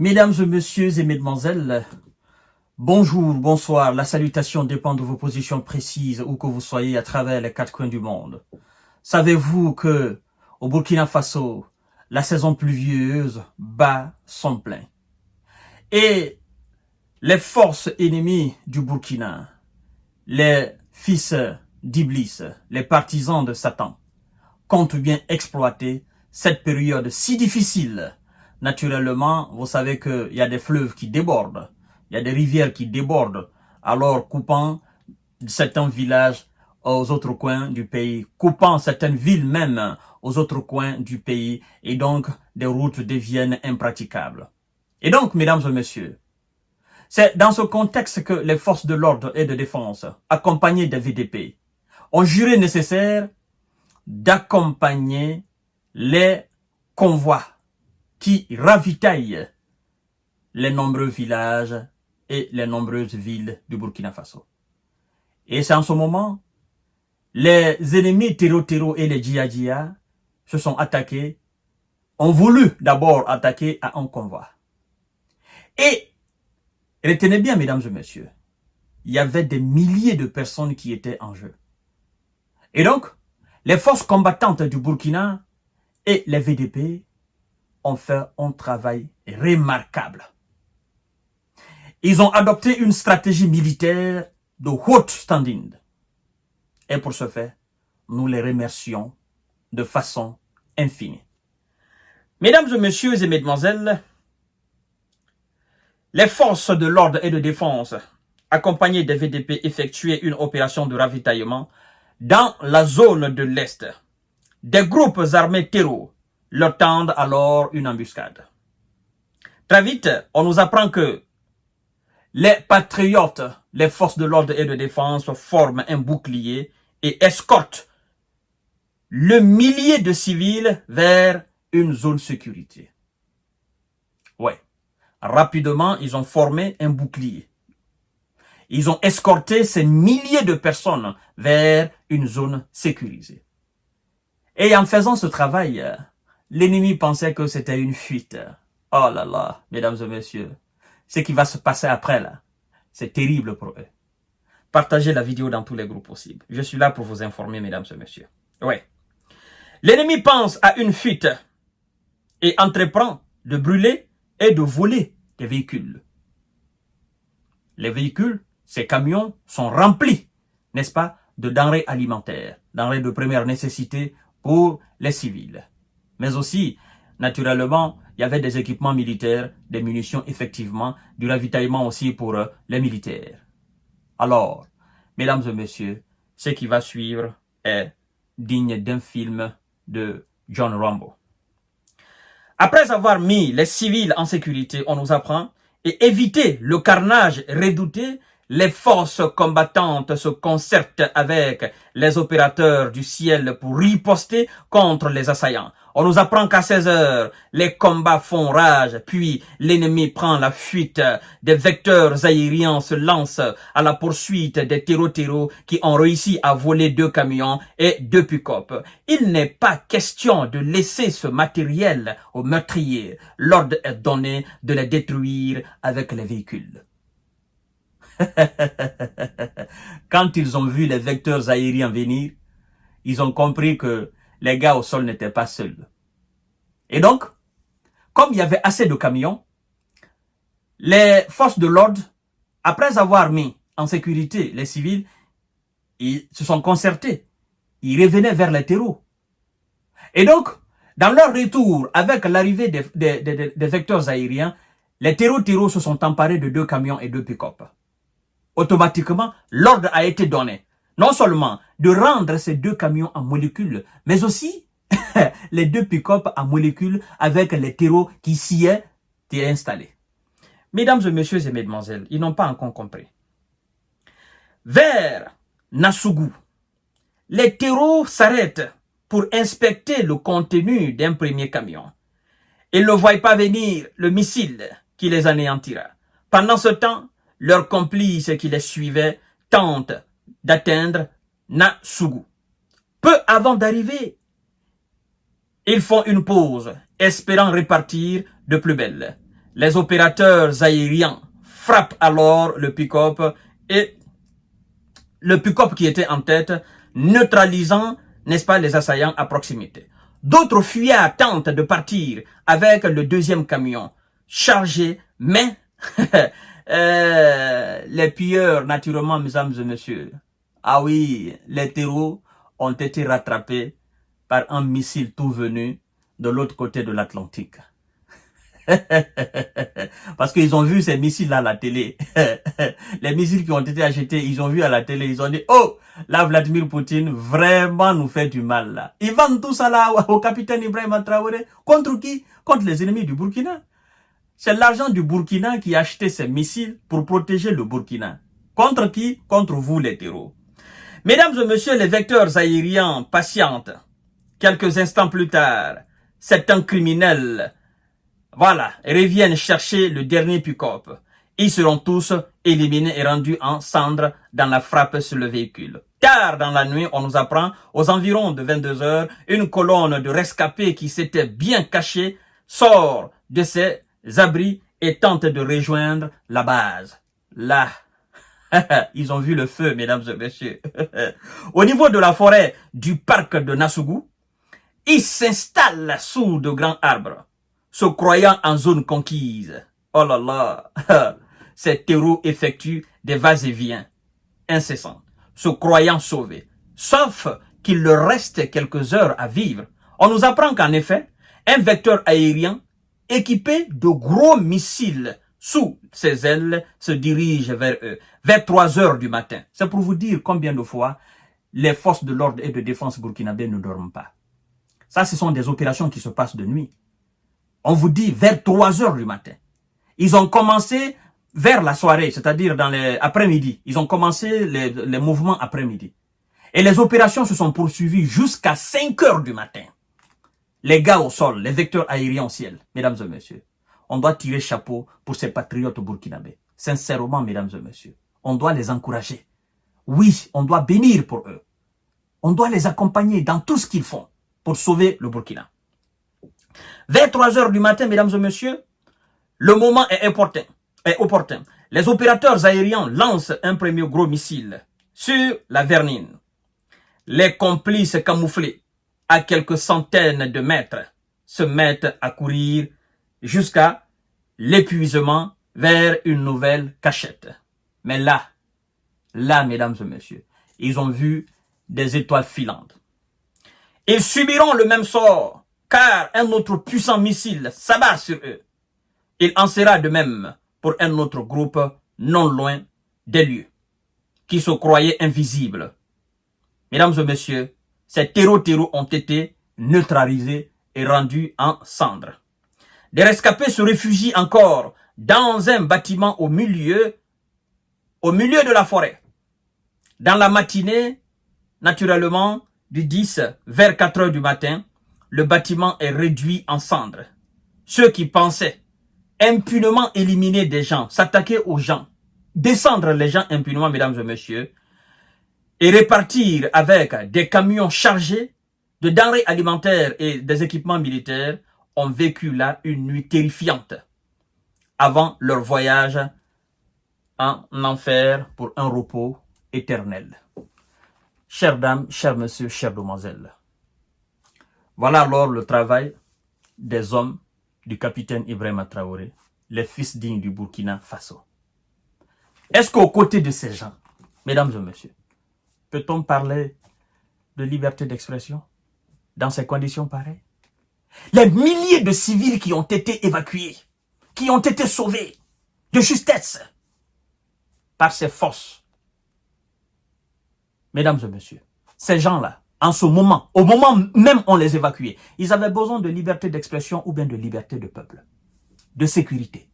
Mesdames et messieurs et mesdemoiselles, bonjour, bonsoir, la salutation dépend de vos positions précises où que vous soyez à travers les quatre coins du monde. Savez-vous que au Burkina Faso, la saison pluvieuse bat son plein et les forces ennemies du Burkina, les fils d'Iblis, les partisans de Satan, comptent bien exploiter cette période si difficile. Naturellement, vous savez qu'il y a des fleuves qui débordent, il y a des rivières qui débordent, alors coupant certains villages aux autres coins du pays, coupant certaines villes même aux autres coins du pays, et donc des routes deviennent impraticables. Et donc, mesdames et messieurs, c'est dans ce contexte que les forces de l'ordre et de défense, accompagnées des VDP, ont juré nécessaire d'accompagner les convois qui ravitaillent les nombreux villages et les nombreuses villes du Burkina Faso. Et c'est en ce moment, les ennemis terro et les djihadistes se sont attaqués, ont voulu d'abord attaquer à un convoi. Et retenez bien, mesdames et messieurs, il y avait des milliers de personnes qui étaient en jeu. Et donc, les forces combattantes du Burkina et les VDP ont fait un travail remarquable. Ils ont adopté une stratégie militaire de haute standing. Et pour ce faire, nous les remercions de façon infinie. Mesdames et messieurs et mesdemoiselles, les forces de l'ordre et de défense, accompagnées des VDP, effectuaient une opération de ravitaillement dans la zone de l'Est. Des groupes armés terreaux leur tendent alors une embuscade. Très vite, on nous apprend que les patriotes, les forces de l'ordre et de défense forment un bouclier et escortent le millier de civils vers une zone sécurité. Ouais. Rapidement, ils ont formé un bouclier. Ils ont escorté ces milliers de personnes vers une zone sécurisée. Et en faisant ce travail, l'ennemi pensait que c'était une fuite. Oh là là, mesdames et messieurs, ce qui va se passer après là, c'est terrible pour eux. Partagez la vidéo dans tous les groupes possibles. Je suis là pour vous informer, mesdames et messieurs. Ouais. L'ennemi pense à une fuite et entreprend de brûler et de voler des véhicules. Les véhicules, ces camions, sont remplis, n'est-ce pas, de denrées alimentaires, denrées de première nécessité pour les civils. Mais aussi, naturellement, il y avait des équipements militaires, des munitions effectivement, du ravitaillement aussi pour les militaires. Alors, mesdames et messieurs, ce qui va suivre est digne d'un film de John Rambo. Après avoir mis les civils en sécurité, on nous apprend, et éviter le carnage redouté, les forces combattantes se concertent avec les opérateurs du ciel pour riposter contre les assaillants. On nous apprend qu'à 16 heures, les combats font rage, puis l'ennemi prend la fuite. Des vecteurs aériens se lancent à la poursuite des terreaux qui ont réussi à voler 2 camions et 2 pick-up. Il n'est pas question de laisser ce matériel aux meurtriers. L'ordre est donné de les détruire avec les véhicules. Quand ils ont vu les vecteurs aériens venir, ils ont compris que les gars au sol n'étaient pas seuls. Et donc, comme il y avait assez de camions, les forces de l'ordre, après avoir mis en sécurité les civils, ils se sont concertés. Ils revenaient vers les terreaux. Et donc, dans leur retour, avec l'arrivée des vecteurs aériens, les terreaux se sont emparés de 2 camions et 2 pick-up. Automatiquement, l'ordre a été donné, non seulement de rendre ces 2 camions en molécules, mais aussi les 2 pick-up en molécules avec les terreaux qui s'y étaient installés. Mesdames et messieurs et mesdemoiselles, ils n'ont pas encore compris. Vers Nassougou, les terreaux s'arrêtent pour inspecter le contenu d'un premier camion. Ils ne voient pas venir le missile qui les anéantira. Pendant ce temps, leurs complices qui les suivaient tentent d'atteindre Nassougou. Peu avant d'arriver, ils font une pause, espérant repartir de plus belle. Les opérateurs aériens frappent alors le pick-up et le pick-up qui était en tête, neutralisant, n'est-ce pas, les assaillants à proximité. D'autres fuyards tentent de partir avec le deuxième camion chargé, mais les pilleurs, naturellement, mesdames et messieurs, ah oui, les terreaux ont été rattrapés par un missile tout venu de l'autre côté de l'Atlantique. Parce qu'ils ont vu ces missiles-là à la télé. Les missiles qui ont été achetés, ils ont vu à la télé, ils ont dit, oh, là, Vladimir Poutine vraiment nous fait du mal, là. Ils vendent tout ça là au capitaine Ibrahim Traoré. Contre qui? Contre les ennemis du Burkina. C'est l'argent du Burkina qui a acheté ces missiles pour protéger le Burkina. Contre qui? Contre vous, les terreaux. Mesdames et messieurs, les vecteurs aériens patientent. Quelques instants plus tard, certains criminels, voilà, reviennent chercher le dernier pick-up. Ils seront tous éliminés et rendus en cendres dans la frappe sur le véhicule. Tard dans la nuit, on nous apprend, aux environs de 22 h, une colonne de rescapés qui s'était bien cachée sort de ses abris et tente de rejoindre la base. Là, ils ont vu le feu, mesdames et messieurs. Au niveau de la forêt du parc de Nassougou, ils s'installent sous de grands arbres, se croyant en zone conquise. Oh là là, ces terreaux effectuent des va-et-vient incessants, se croyant sauvés. Sauf qu'il leur reste quelques heures à vivre. On nous apprend qu'en effet, un vecteur aérien équipé de gros missiles sous ses ailes se dirige vers eux, vers 3 h du matin. C'est pour vous dire combien de fois les forces de l'ordre et de défense burkinabés ne dorment pas. Ça, ce sont des opérations qui se passent de nuit. On vous dit vers 3 h du matin. Ils ont commencé vers la soirée, c'est-à-dire dans les après-midi. Ils ont commencé les mouvements après-midi. Et les opérations se sont poursuivies jusqu'à 5 h du matin. Les gars au sol, les vecteurs aériens au ciel, mesdames et messieurs. On doit tirer chapeau pour ces patriotes burkinabés. Sincèrement, mesdames et messieurs. On doit les encourager. Oui, on doit bénir pour eux. On doit les accompagner dans tout ce qu'ils font pour sauver le Burkina. Vers 3 h du matin, mesdames et messieurs, le moment est opportun. Les opérateurs aériens lancent un premier gros missile sur la Vernine. Les complices camouflés, à quelques centaines de mètres, se mettent à courir jusqu'à l'épuisement vers une nouvelle cachette. Mais là, mesdames et messieurs, ils ont vu des étoiles filantes. Ils subiront le même sort, car un autre puissant missile s'abat sur eux. Il en sera de même pour un autre groupe non loin des lieux, qui se croyaient invisibles. Mesdames et messieurs, ces terreaux ont été neutralisés et rendus en cendres. Des rescapés se réfugient encore dans un bâtiment au milieu de la forêt. Dans la matinée, naturellement, du 10 vers 4 h du matin, le bâtiment est réduit en cendres. Ceux qui pensaient impunément éliminer des gens, s'attaquer aux gens, descendre les gens impunément, mesdames et messieurs, et repartir avec des camions chargés de denrées alimentaires et des équipements militaires, ont vécu là une nuit terrifiante avant leur voyage en enfer pour un repos éternel. Chères dames, chers messieurs, chères demoiselles, voilà alors le travail des hommes du capitaine Ibrahim Traoré, les fils dignes du Burkina Faso. Est-ce qu'aux côtés de ces gens, mesdames et messieurs, peut-on parler de liberté d'expression dans ces conditions pareilles? Les milliers de civils qui ont été évacués, qui ont été sauvés de justesse par ces forces. Mesdames et messieurs, ces gens-là, en ce moment, au moment même où on les évacuait, ils avaient besoin de liberté d'expression ou bien de liberté de peuple, de sécurité.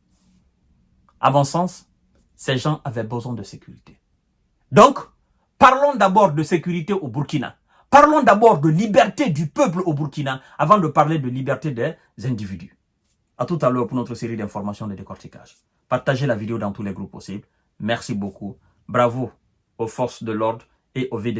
À mon sens, ces gens avaient besoin de sécurité. Donc, parlons d'abord de sécurité au Burkina. Parlons d'abord de liberté du peuple au Burkina avant de parler de liberté des individus. À tout à l'heure pour notre série d'informations de décortiquage. Partagez la vidéo dans tous les groupes possibles. Merci beaucoup. Bravo aux forces de l'ordre et aux VDP.